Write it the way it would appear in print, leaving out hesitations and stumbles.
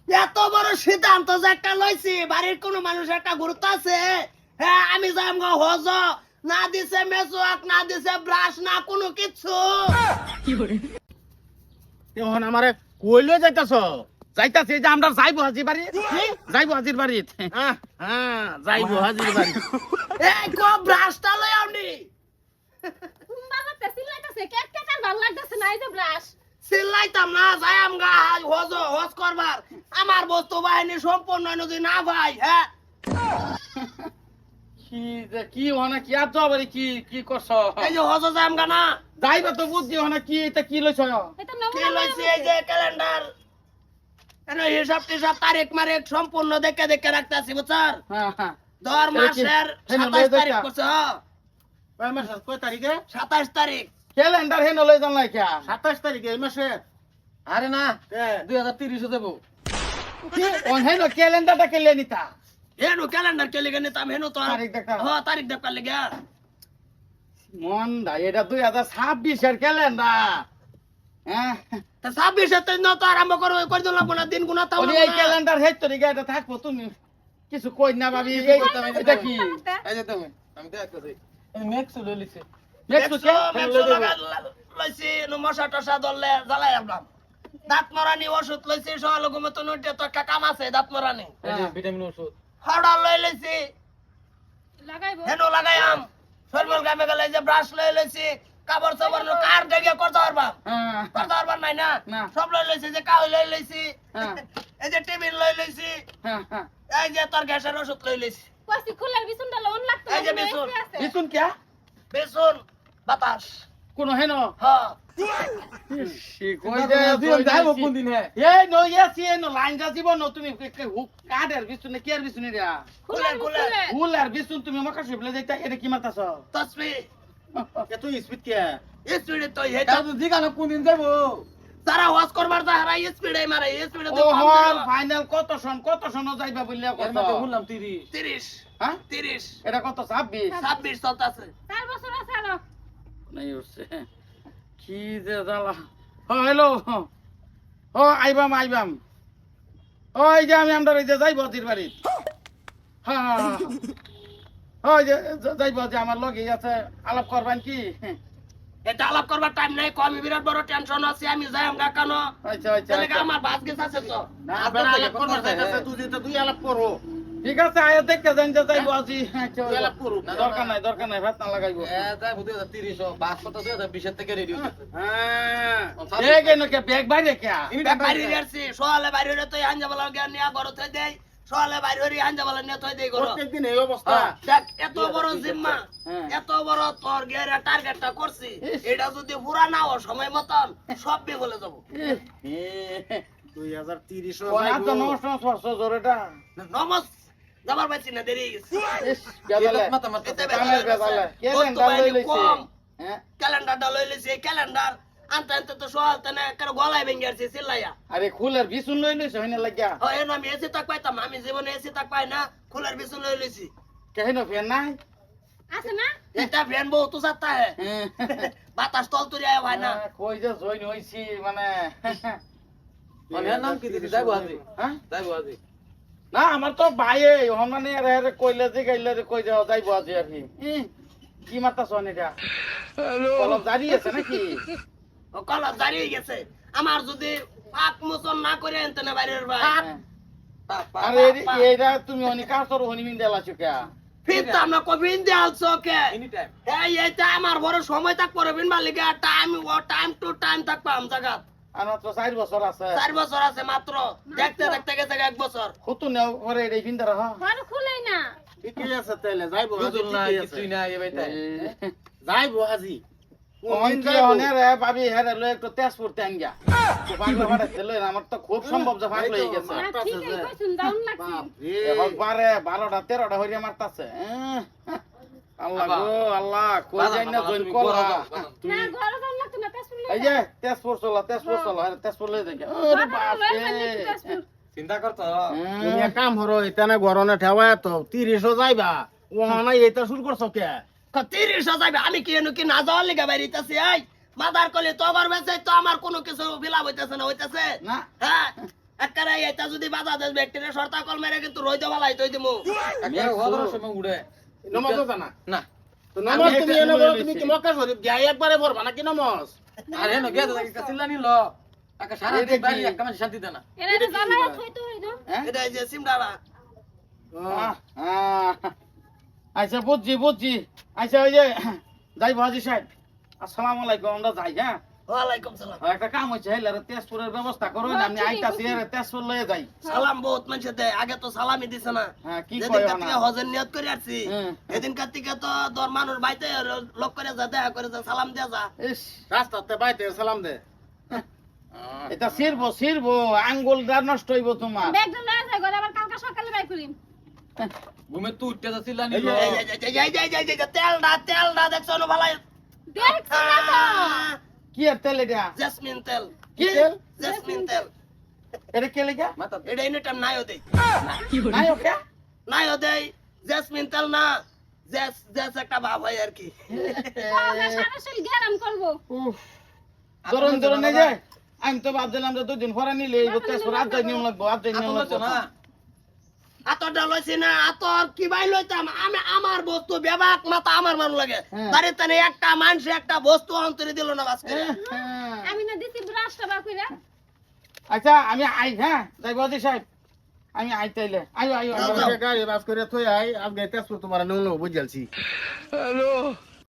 এত বড় সিদ্ধান্ত যে একটা লইছি, বাড়ির কোনো মানুষ একটা গুরুত্ব আছে? হ্যাঁ, আমি যাইম গো হজ, না দিছে মেসোয়াক, না দিছে ব্রাশ, না কোনো কিছু। এখন আমারে কইলে যাইতাছ? যাইতাছি যে আমরা যাইবো হাজির বাড়ি, যাইবো হাজির বাড়ি। হ্যাঁ হ্যাঁ, যাইবো হাজির বাড়ি। এই কো ব্রাশটা লই আউনি। বাবা পেছিল লাগতাছে কেক কেক আর ভালো লাগতাছে না এই যে ব্রাশ চিল্লাইতাম না, যাইম গা হজ করবার। আমার বস্তু বাহিনী সম্পূর্ণ যদি না ভাই, হ্যাঁ কি হনা কি আর যাবারি কি করছ? এই যে হজ যাইম গা না, যাইবা তো বুদ্ধি হনা কি এটা কি লইছ? এটা কি নমুনা লইছি এই যে ক্যালেন্ডার, এনে হিসাব টিসাব তারিখ মারিখ সম্পূর্ণ দেখে দেখে রাখতাছি, বুঝছার? হ্যাঁ হ্যাঁ, দর মাসের 27 তারিখ করছে, কয় মাস কয় তারিখে? 27 তারিখ। ক্যালেন্ডার হেন লই জান নাই কিয়া? 27 তারিখে এই মাসে। আরে না, কে? 2030 দেব। কি অন হেন ক্যালেন্ডারটা কেলে নিতা? হেনু ক্যালেন্ডার কে লিগে নিতাম, হেনু তো তারিখ দেখা। তারিখ দেখার লিগে। মন দা এটা 2026 এর ক্যালেন্ডার। হ্যাঁ, তা 26 এর দিন তো আরম্ভ করো, করে দিলাম না, দিন গুনা তাও ওই এই ক্যালেন্ডার হেত তো রিগা এটা থাকবো, তুমি কিছু কই না ভাবি। এই এটা কি? এই যে তুমি, আমি দেখতেছি। এই নেক্সট লইছে। নেক্সট কে? লইছি মশা টসা দললে জ্বালাই আমলাম। দাঁত মরানি ওষুধ লইছি, সকালে ঘুমতো নইতে তো একটা কাম আছে, দাঁত মরানি এই যে ভিটামিন ওষুধ। হাওড়া লই লইছি, লাগাইবো হেনু লাগাইয়াম। সরবল গামে গেলে যে ব্রাশ লই লইছি, কাপড় চাপড় কার দেখে করতে পারবা, হ্যাঁ করতে পারবা নাই না, না। সব লই লইছি, যে কাউ লই লইছি, হ্যাঁ। এই যে টিফিন লই লইছি, হ্যাঁ হ্যাঁ। এই যে তোর গ্যাসের ওষুধ লই লইছি, কইছি খুলার বিছুনটা লোন লাগতো এই যে বিছুন। বিছুন কিয়া? বেসন বাতাস, কোন হেন? হ্যাঁ কই দে যাইবো কোন দিন হে? এই নো ইয়াসি নো লাইন যা জীবন নো তুমি হুক কাডের বিছুনে কি আর বিছুনে রে? খুলার খুলে। ফুল আর বিছুন তুমি আমাকে শিবলে যাইতা, এটা কি মারতাছ? তসবি কে তুই স্পিড কে? স্পিডে তো হেটা তা তো জিগানো কোন দিন যাইবো? তারা ওয়াজ করবার তো হারাই স্পিডে মারে, স্পিডে তো ও কম হর দিল। ফাইনাল কত সন যাইবা বললে এর কত? মধ্যে শুনলাম 30। 30 হ্যাঁ 30 এটা কত? 26 26 চলতেছে। 4 বছর আছে আরো নাই উঠছে কি যে জ্বালা। হ্যালো, ও আইবাম ওই যে আমি আমরা এই যে যাইব ওদের বাড়ি। হ্যাঁ ওই যে যাইব, যে আমার লগে আছে আলাপ করবেন কি? এটা আলাপ করবার টাইম নাই, আমি বিরাট বড় টেনশন আছে, আমি যাই আমগা কেন আচ্ছা আচ্ছা তাহলে আচ্ছা। আমার বাস গেছে আছে তো। না বেড়া আলাপ করবার চাইতাছে, তুই যেটা তুই আলাপ করো। ঠিক আছে, আয় দেখতে যাই যে যাইব আজি। আচ্ছা, তুই আলাপ করু। দরকার নাই ভাত না লাগাইবো। এ যাইবো 2030 বাস কত 2020 এর থেকে রেডি হইছে। হ্যাঁ এই কেন কে ব্যাগ বাইরে কে? বাইরে যাচ্ছি, সকালে বাইরে হইলে তো আঞ্জাবালা জ্ঞান নিয়ে ঘরে থই দেই, সকালে বাইরে হইলে আঞ্জাবালা নিয়ে থই দেই ঘরে। প্রত্যেকদিন এই অবস্থা। দেখ এত বড় জিম্মা, হ্যাঁ। এত বড় তোর গেরা টার্গেটটা করছি, এটা যদি পুরা না হয় সময় মতন সব বিফলে যাবো। 2030 ওনা তো নষ্ট করছ জোরেটা। নমস যাবার পাইছি না, দেরি হয়ে গেছে। ইস গাদালে মাথা মাথা এতে কামের বেদালে বস্তু ক্যালেন্ডার বাহিনী লই লইছে। কম। হ্যাঁ ক্যালেন্ডারটা লই লইছি, এই ক্যালেন্ডার আনতে আনতে তো সকাল তেনে কারো গলায় ভেঙে গেছে চিল্লাইয়া। আরে খুলের বিছুন লই লইছ হইনা লাগিয়া। হয় এনো আমি এসি তাক পাইতাম, আমি জীবনে এসি তাক পাই না, খুলের বিছুন লই লইছি। কেন ফেন নাই? আছে না এটা ফ্যান বহুত চাতা হে, বাতাস তল তুরি আয় হয় না। কই যে জয়েন হইছি মানে। ওনার নাম কি দিদি? যাইবো আজি। হ্যাঁ যাইবো আজি। না আমার তো ভাইয়ে মানে রে কইলে যে গাইলে রে কই যাও যাইবো আজি আর কি মারতা শোন এটা? কলম জারি আছে নাকি? ও কলম দাঁড়িয়ে গেছে, আমার যদি পাক মোচন না করে আনতে না বাইরের ভাই, হ্যাঁ। আরে এইটা তুমি অনি কাছর হনি মিন দেলাছো কে? ফিরতে আমরা কবিন দেয়ালছো কে? Any time. এইটা আমার বড় সময় থাক পরে বিন মালিকা টাইম টু টাইম থাকবো আম জায়গা। আর মাত্র 4 বছর আছে। 4 বছর আছে মাত্র, দেখতে দেখতে গেছে 1 বছর। কত নেও পরে এই ফিন্দার হ। ঘর খুলেই না ঠিকই আছে তাইলে যাইবো আজি। বুঝুন না, ঠিকই আছে। কিছুই না এই বাইতে। যাইবো আজি। কোন কি হনে রে ভাবি হেরে লই একটু তেজ পড়তে আনগা। তো পাগলা ফাটাইতে লই আমার তো খুব সম্ভব যে পাগলা হই গেছে। না ঠিক আছে কইছুন দাউন লাগছি এখন পারে 12টা 13টা হইরে মারতাছে। আল্লাহ গো আল্লাহ, কই যাই না জয়েন করলা। না ঘর দাউন লাগতো না তেজ এই যে তেজপুর চলা আরে তেজপুর লই দেখে। আরে বাপ রে। চিন্তা করতো। তুমি এক কাম হরো এটানে গরনে ঠেওয়া তো 30 যাইবা। ওহানা এটা শুরু করছো কে? 30 যাইবে, আমি কি এনো কি না যাওয়ার লিগা বাইরিতাছি? এই মাদার কলি তো গর বেছে তো আমার কোনো কিছু বিলাপ হইতাছে না, হইতাছে না হ্যাঁ। একটা রে এটা যদি বাজাদেশ ব্যাকটেরিয়া শর্তা কল মেরে কিন্তু রইতে ভালাই তুই দিমু আমি ওদের সময় উড়ে নমাজ জানা না তো নামাজ আমি তুমি একটা এনে সময় বলো তুমি কি লইছি। মক্কা শরীফ যাই একবারে পড়বা নাকি নামাজ আরে ন গেছে লাগি কাছিলা নিল আকা সারা এটা দিন কি? বাড়ি একটা মানুষ শান্তি দেয় না এরা তো জামাই থইতো হইতো হ্যাঁ এটা এই যে সিমডালা আচ্ছা বুঝছি আচ্ছা ওই যে যাই বাজি সাহেব আসসালামু আলাইকুম আমরা যাই হ্যাঁ ওয়ালাইকুম সালাম একটা কাম হচ্ছে হেলার তেজপুরের ব্যবস্থা করো না আমি আইতাছি এর তেজপুর লয়ে যাই সালাম বহুত মানুষে দেয় আগে তো সালামই দিছে না হ্যাঁ কি যেদিন কয় কার থেকে না হজের নিয়ত করে আসছি হুম। এদিন কার থেকে তো তোর মানুষ বাইতে লোক করে যা দেখা করে যা সালাম দিয়া যা ইস রাস্তাতে বাইতে সালাম দে এটা সিরবো আঙ্গুলটা নষ্ট হইব তোমার ব্যাগটা লয়ে যায় ঘরে আবার কালকে সকালে বাই করিম ঘুমে তুই উঠতে যাচ্ছিলা এই যে, এই যে, তেলটা দেখছো না ভালাই দেখছি না তো কি আর তেল এটা জেসমিন তেল কি জেসমিন তেল এটা কে লেগা এটা এনি টাইম নাইও দেই নাই ওকে নাইও দেই জেসমিন তেল না জেস একটা ভাব হয় আর কি আমরা সারা শরীর গেরাম করব ধরুন এই যে আমি তো ভাবছিলাম যে 2 দিন পরে নিলে এই তেজপুর আজ যাই নিয়ম লাগবো না আতরটা লইছি না আতর কি ভাই লইতাম আমি আমার বস্তু বেবাক মাথা আমার মান লাগে হ্যাঁ। বাড়িতে তানে একটা মানুষ একটা বস্তু অন্তরে দিল না বাস করে আমি না দিছি ব্রাশটা বার কইরা আচ্ছা আমি আই হ্যাঁ যাই বাজি সাহেব আমি আইতাইলে আইও যাও, যাও। গাড়ি বাস করে থই আই আজকে তেজপুর তোমার নুন বুঝালছি হ্যালো